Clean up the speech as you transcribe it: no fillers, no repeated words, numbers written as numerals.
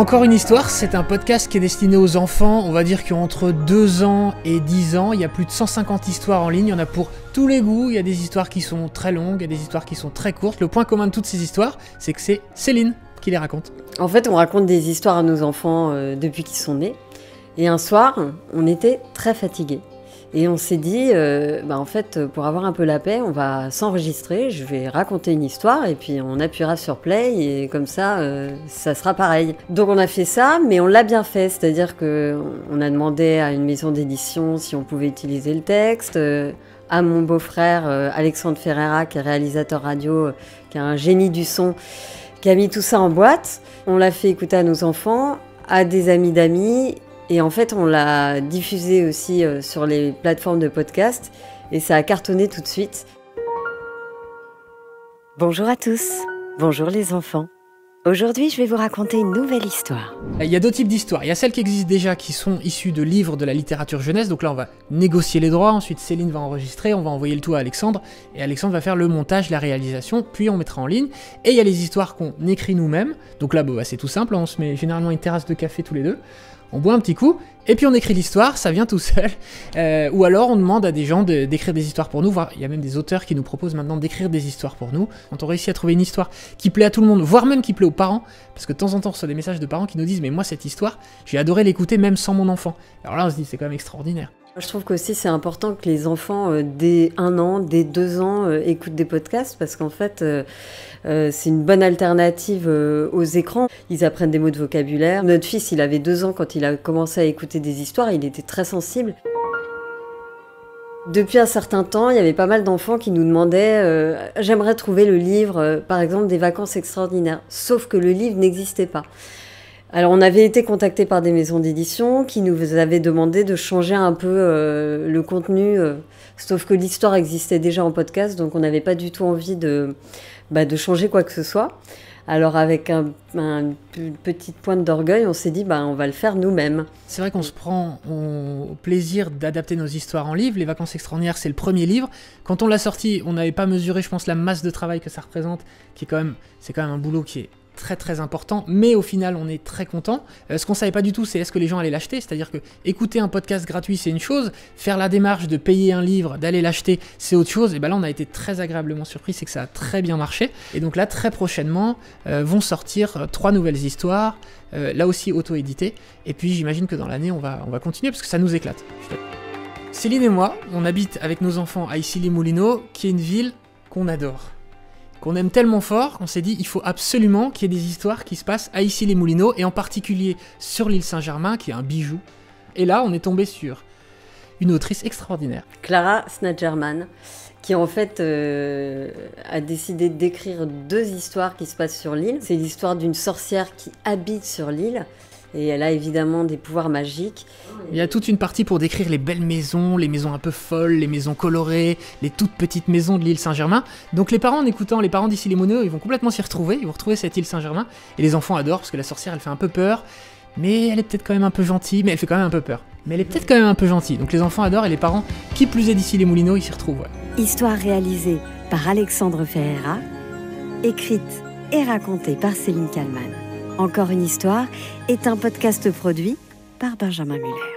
Encore une histoire, c'est un podcast qui est destiné aux enfants, on va dire qui ont entre 2 ans et 10 ans. Il y a plus de 150 histoires en ligne, il y en a pour tous les goûts. Il y a des histoires qui sont très longues, il y a des histoires qui sont très courtes. Le point commun de toutes ces histoires, c'est que c'est Céline qui les raconte. En fait, on raconte des histoires à nos enfants depuis qu'ils sont nés. Et un soir, on était très fatigués. Et on s'est dit, en fait, pour avoir un peu la paix, on va s'enregistrer, je vais raconter une histoire et puis on appuiera sur play et comme ça, ça sera pareil. Donc on a fait ça, mais on l'a bien fait, c'est-à-dire qu'on a demandé à une maison d'édition si on pouvait utiliser le texte, à mon beau-frère Alexandre Ferreira, qui est réalisateur radio, qui est un génie du son, qui a mis tout ça en boîte. On l'a fait écouter à nos enfants, à des amis d'amis. Et en fait, on l'a diffusé aussi sur les plateformes de podcast et ça a cartonné tout de suite. Bonjour à tous, bonjour les enfants. Aujourd'hui, je vais vous raconter une nouvelle histoire. Il y a 2 types d'histoires. Il y a celles qui existent déjà, qui sont issues de livres de la littérature jeunesse. Donc là, on va négocier les droits. Ensuite, Céline va enregistrer, on va envoyer le tout à Alexandre. Et Alexandre va faire le montage, la réalisation, puis on mettra en ligne. Et il y a les histoires qu'on écrit nous-mêmes. Donc là, c'est tout simple. On se met généralement une terrasse de café tous les deux. On boit un petit coup, et puis on écrit l'histoire, ça vient tout seul. Ou alors on demande à des gens d'écrire des histoires pour nous, voire il y a même des auteurs qui nous proposent maintenant d'écrire des histoires pour nous. Quand on réussit à trouver une histoire qui plaît à tout le monde, voire même qui plaît aux parents, parce que de temps en temps on reçoit des messages de parents qui nous disent « mais moi cette histoire, j'ai adoré l'écouter même sans mon enfant ». Alors là on se dit c'est quand même extraordinaire. Je trouve qu'aussi c'est important que les enfants dès 1 an, dès 2 ans écoutent des podcasts parce qu'en fait c'est une bonne alternative aux écrans. Ils apprennent des mots de vocabulaire. Notre fils, il avait 2 ans quand il a commencé à écouter des histoires, il était très sensible. Depuis un certain temps, il y avait pas mal d'enfants qui nous demandaient j'aimerais trouver le livre, par exemple, des vacances extraordinaires. Sauf que le livre n'existait pas. Alors on avait été contactés par des maisons d'édition qui nous avaient demandé de changer un peu le contenu, sauf que l'histoire existait déjà en podcast, donc on n'avait pas du tout envie de changer quoi que ce soit. Alors avec une petite pointe d'orgueil, on s'est dit on va le faire nous-mêmes. C'est vrai qu'on se prend au plaisir d'adapter nos histoires en livre. Les vacances extraordinaires, c'est le premier livre. Quand on l'a sorti, on n'avait pas mesuré, je pense, la masse de travail que ça représente, c'est quand même un boulot qui est très très important, mais au final on est très content. Ce qu'on savait pas du tout, c'est est-ce que les gens allaient l'acheter, c'est-à-dire que écouter un podcast gratuit c'est une chose, faire la démarche de payer un livre, d'aller l'acheter c'est autre chose, et là on a été très agréablement surpris, c'est que ça a très bien marché, et donc là très prochainement vont sortir 3 nouvelles histoires, là aussi auto-éditées, et puis j'imagine que dans l'année on va continuer parce que ça nous éclate. Céline et moi, on habite avec nos enfants à Issy-les-Moulineaux, qui est une ville qu'on adore. Qu'on aime tellement fort qu'on s'est dit il faut absolument qu'il y ait des histoires qui se passent à Issy-les-Moulineaux, et en particulier sur l'île Saint-Germain, qui est un bijou. Et là, on est tombé sur une autrice extraordinaire. Clara Snatgerman, qui en fait a décidé d'écrire 2 histoires qui se passent sur l'île. C'est l'histoire d'une sorcière qui habite sur l'île. Et elle a évidemment des pouvoirs magiques. Il y a toute une partie pour décrire les belles maisons, les maisons un peu folles, les maisons colorées, les toutes petites maisons de l'île Saint-Germain. Donc les parents, en écoutant les parents d'Issy-les-Moulineaux, ils vont complètement s'y retrouver, ils vont retrouver cette île Saint-Germain. Et les enfants adorent parce que la sorcière, elle fait un peu peur, mais elle est peut-être quand même un peu gentille, mais elle fait quand même un peu peur. Mais elle est peut-être quand même un peu gentille. Donc les enfants adorent et les parents, qui plus est d'Issy-les-Moulineaux, ils s'y retrouvent. Ouais. Histoire réalisée par Alexandre Ferreira, écrite et racontée par Céline Kallmann. Encore une histoire est un podcast produit par Benjamin Muller.